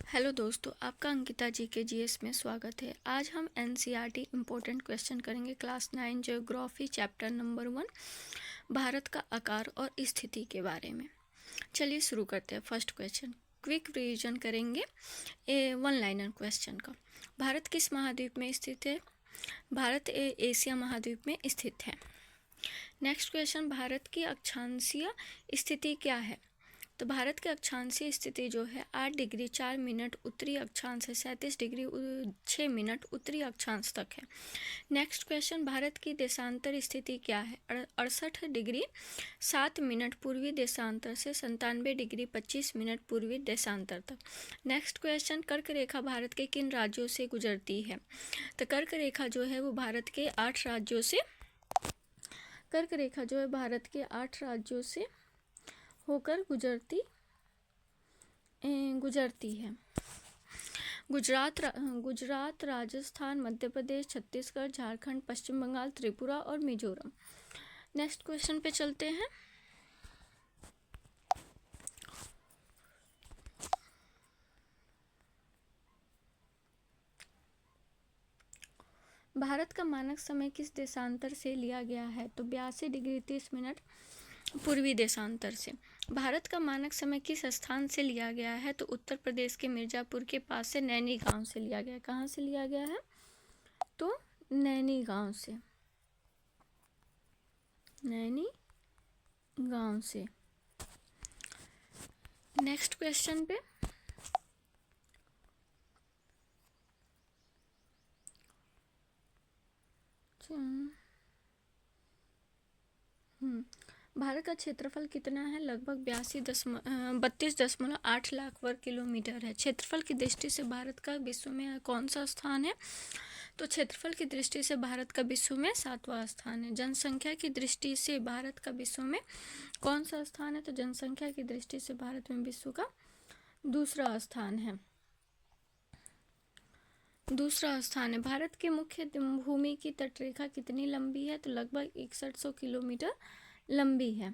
Hello दोस्तों, आपका अंकिता जी के जीएस में स्वागत है। आज हम एनसीईआरटी इम्पोर्टेंट क्वेश्चन करेंगे class 9 geography chapter number 1 Bharat का आकार और स्थिति के बारे में। चलिए शुरू करते हैं। फर्स्ट क्वेश्चन क्विक रिवीजन करेंगे वन लाइनर क्वेश्चन का। भारत किस महाद्वीप में स्थित है? भारत एशिया महाद्वीप में स्थित है। नेक्स्ट क्वेश्चन भारत की अक्षांशीय स्थिति क्या है? तो भारत की अक्षांशीय स्थिति जो है 8 डिग्री 4 मिनट उत्तरी अक्षांश से 37 डिग्री 6 मिनट उत्तरी अक्षांश तक है। नेक्स्ट क्वेश्चन भारत की देशांतर स्थिति क्या है? 68 डिग्री 7 मिनट पूर्वी देशांतर से 97 डिग्री 25 मिनट पूर्वी देशांतर तक। नेक्स्ट क्वेश्चन कर्क रेखा भारत के किन राज्यों से गुजरती है? तो कर्क रेखा जो है वो भारत के 8 राज्यों से होकर गुजरती है। गुजरात, राजस्थान, मध्य प्रदेश, छत्तीसगढ़, झारखंड, पश्चिम बंगाल, त्रिपुरा और मिजोरम। नेक्स्ट क्वेश्चन पे चलते हैं। भारत का मानक समय किस देशांतर से लिया गया है? तो 82 डिग्री 30 मिनट पूर्वी देशांतर से। भारत का मानक समय किस स्थान से लिया गया है? तो उत्तर प्रदेश के मिर्जापुर के पास से नैनी गांव से लिया गया है। कहाँ से लिया गया है? तो नैनी गांव से। नेक्स्ट क्वेश्चन पे भारत का क्षेत्रफल कितना है? लगभग 32.8 लाख वर्ग किलोमीटर है। क्षेत्रफल की दृष्टि से भारत का विश्व में कौन सा स्थान है? तो क्षेत्रफल की दृष्टि से भारत का विश्व में 7वां स्थान है। जनसंख्या की दृष्टि से भारत का विश्व में कौन सा स्थान है? तो जनसंख्या की दृष्टि से भारत में विश्व का दूसरा स्थान है। भारत की मुख्य भूमि की तटरेखा कितनी लंबी है? तो लगभग 6100 किलोमीटर लंबी है।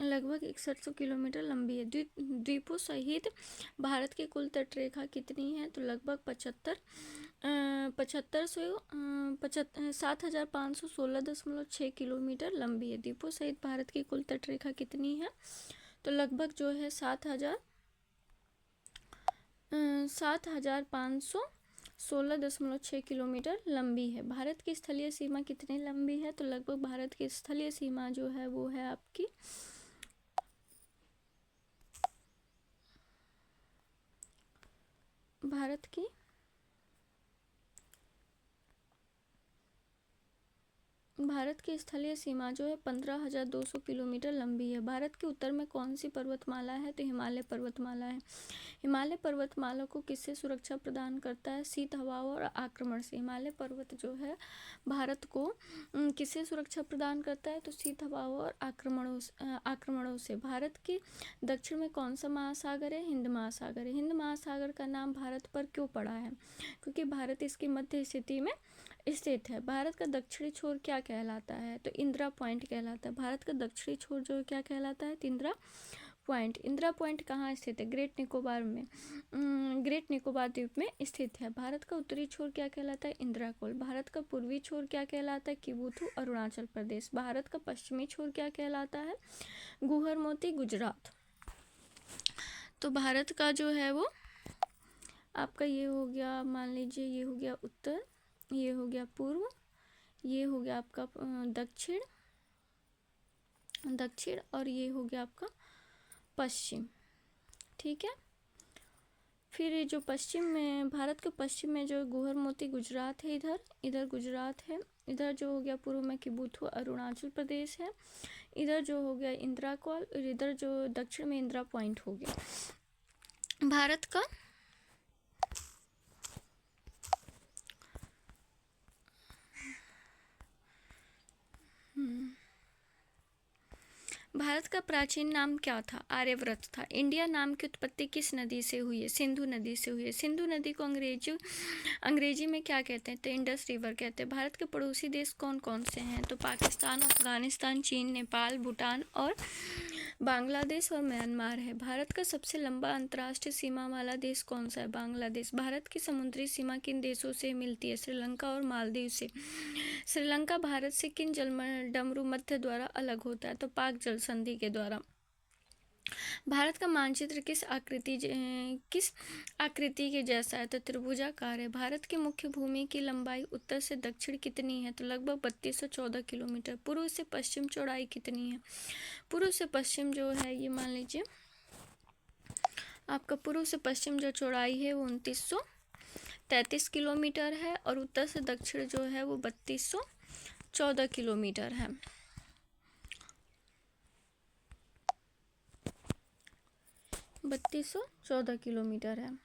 लगभग 6100 किलोमीटर लंबी है। द्वीपों सहित भारत की कुल तटरेखा कितनी है? तो लगभग 7516.6 किलोमीटर लंबी है। द्वीपों सहित भारत की कुल तटरेखा कितनी है? तो लगभग जो है 7516.6 किलोमीटर लंबी है। भारत की स्थलीय सीमा कितनी लंबी है? तो लगभग भारत की स्थलीय सीमा जो है वो है आपकी भारत की स्थलीय सीमा जो है 15,200 किलोमीटर लंबी है। भारत के उत्तर में कौन सी पर्वतमाला है? तो हिमालय पर्वतमाला है। हिमालय पर्वतमाला को किससे सुरक्षा प्रदान करता है? शीत हवाओं और आक्रमण से। हिमालय पर्वत जो है भारत को किससे सुरक्षा प्रदान करता है? तो शीत हवाओं और आक्रमणों से। भारत के दक्षिण में कौन सा महासागर है? हिंद महासागर है। हिंद महासागर का नाम भारत पर क्यों पड़ा है? क्योंकि भारत इसकी मध्य स्थिति में स्थित है। भारत का दक्षिणी छोर क्या कहलाता है? तो इंदिरा पॉइंट कहलाता है। भारत का दक्षिणी छोर जो क्या कहलाता है? इंदिरा पॉइंट। इंदिरा पॉइंट कहाँ स्थित है? ग्रेट निकोबार द्वीप में स्थित है। भारत का उत्तरी छोर क्या कहलाता है? इंदिरा कोल। भारत का पूर्वी छोर क्या कहलाता है? किबुथु अरुणाचल प्रदेश। भारत का पश्चिमी छोर क्या कहलाता है? गुहरमोती गुजरात। तो भारत का जो है वो आपका ये हो गया, मान लीजिए ये हो गया उत्तर, ये हो गया पूर्व, ये हो गया आपका दक्षिण और ये हो गया आपका पश्चिम। ठीक है। फिर ये जो पश्चिम में, भारत के पश्चिम में जो गुहरमोती गुजरात है, इधर गुजरात है। इधर जो हो गया पूर्व में किबुथु अरुणाचल प्रदेश है। इधर जो हो गया इंदिरा कॉल और इधर जो दक्षिण में इंदिरा पॉइंट हो गया। भारत का प्राचीन नाम क्या था? आर्यव्रत था। इंडिया नाम की उत्पत्ति किस नदी से हुई है? सिंधु नदी से हुई है। सिंधु नदी को अंग्रेजी में क्या कहते हैं? तो इंडस रिवर कहते हैं। भारत के पड़ोसी देश कौन कौन से हैं? तो पाकिस्तान, अफगानिस्तान, चीन, नेपाल, भूटान और बांग्लादेश और म्यांमार है। भारत का सबसे लंबा अंतर्राष्ट्रीय सीमा वाला देश कौन सा है? बांग्लादेश। भारत की समुद्री सीमा किन देशों से मिलती है? श्रीलंका और मालदीव से। श्रीलंका भारत से किन जलमंडमरू मध्य द्वारा अलग होता है? तो पाक जल संधि के द्वारा। भारत का मानचित्र किस आकृति के जैसा है? तो त्रिभुजाकार है। भारत की मुख्य भूमि की लंबाई उत्तर से दक्षिण कितनी है? तो लगभग 3214 किलोमीटर। पूर्व से पश्चिम चौड़ाई कितनी है? पूर्व से पश्चिम जो है, ये मान लीजिए आपका पूर्व से पश्चिम जो चौड़ाई है वो 2933 किलोमीटर है और उत्तर से दक्षिण जो है वो 3214 किलोमीटर है। 3214 किलोमीटर है।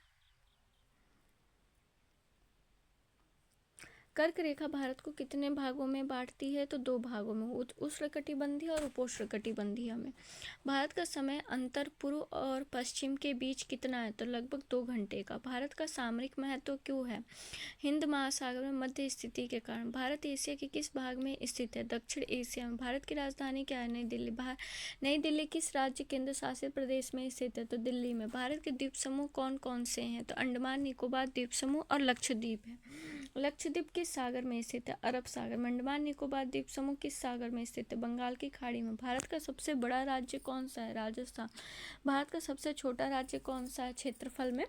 कर्क रेखा भारत को कितने भागों में बांटती है? तो 2 भागों में, उष्णकटिबंधीय और उपोष्णकटिबंधीय में। भारत का समय अंतर पूर्व और पश्चिम के बीच कितना है? तो लगभग 2 घंटे का। भारत का सामरिक महत्व क्यों है? हिंद महासागर में मध्य स्थिति के कारण। भारत एशिया के किस भाग में स्थित है? दक्षिण एशिया में। भारत की राजधानी क्या है? नई दिल्ली। नई दिल्ली किस राज्य केंद्र शासित प्रदेश में स्थित है? तो दिल्ली में। भारत के द्वीप समूह कौन कौन से हैं? तो अंडमान निकोबार द्वीप समूह और लक्षद्वीप है। लक्षद्वीप किस सागर में स्थित है? अरब सागर। अंडमान निकोबार द्वीप समूह किस सागर में स्थित है? बंगाल की खाड़ी में। भारत का सबसे बड़ा राज्य कौन सा है? राजस्थान। भारत का सबसे छोटा राज्य कौन सा है क्षेत्रफल में?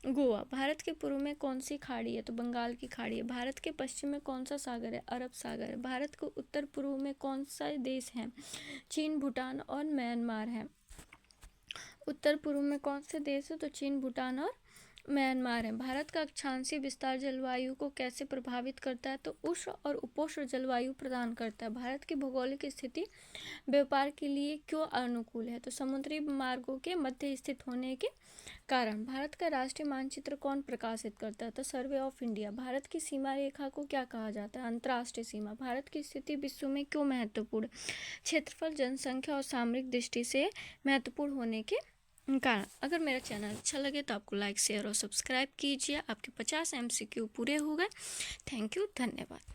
गोवा। भारत के पूर्व में कौन सी खाड़ी है? तो बंगाल की खाड़ी है। भारत के पश्चिम में कौन सा सागर है? अरब सागर है। भारत के उत्तर पूर्व में कौन सा देश है? चीन, भूटान और म्यांमार है। उत्तर पूर्व में कौन से देश है? तो चीन, भूटान और म्यांमार है। भारत का अक्षांशीय विस्तार जलवायु को कैसे प्रभावित करता है? तो उष्ण और उपोष्ण जलवायु प्रदान करता है। भारत की भौगोलिक स्थिति व्यापार के लिए क्यों अनुकूल है? तो समुद्री मार्गों के मध्य स्थित होने के कारण। भारत का राष्ट्रीय मानचित्र कौन प्रकाशित करता है? तो सर्वे ऑफ इंडिया। भारत की सीमा रेखा को क्या कहा जाता है? अंतर्राष्ट्रीय सीमा। भारत की स्थिति विश्व में क्यों महत्वपूर्ण? क्षेत्रफल, जनसंख्या और सामरिक दृष्टि से महत्वपूर्ण होने के कारण। अगर मेरा चैनल अच्छा लगे तो आपको लाइक, शेयर और सब्सक्राइब कीजिए। आपके 50 MCQ पूरे हो गए। थैंक यू, धन्यवाद।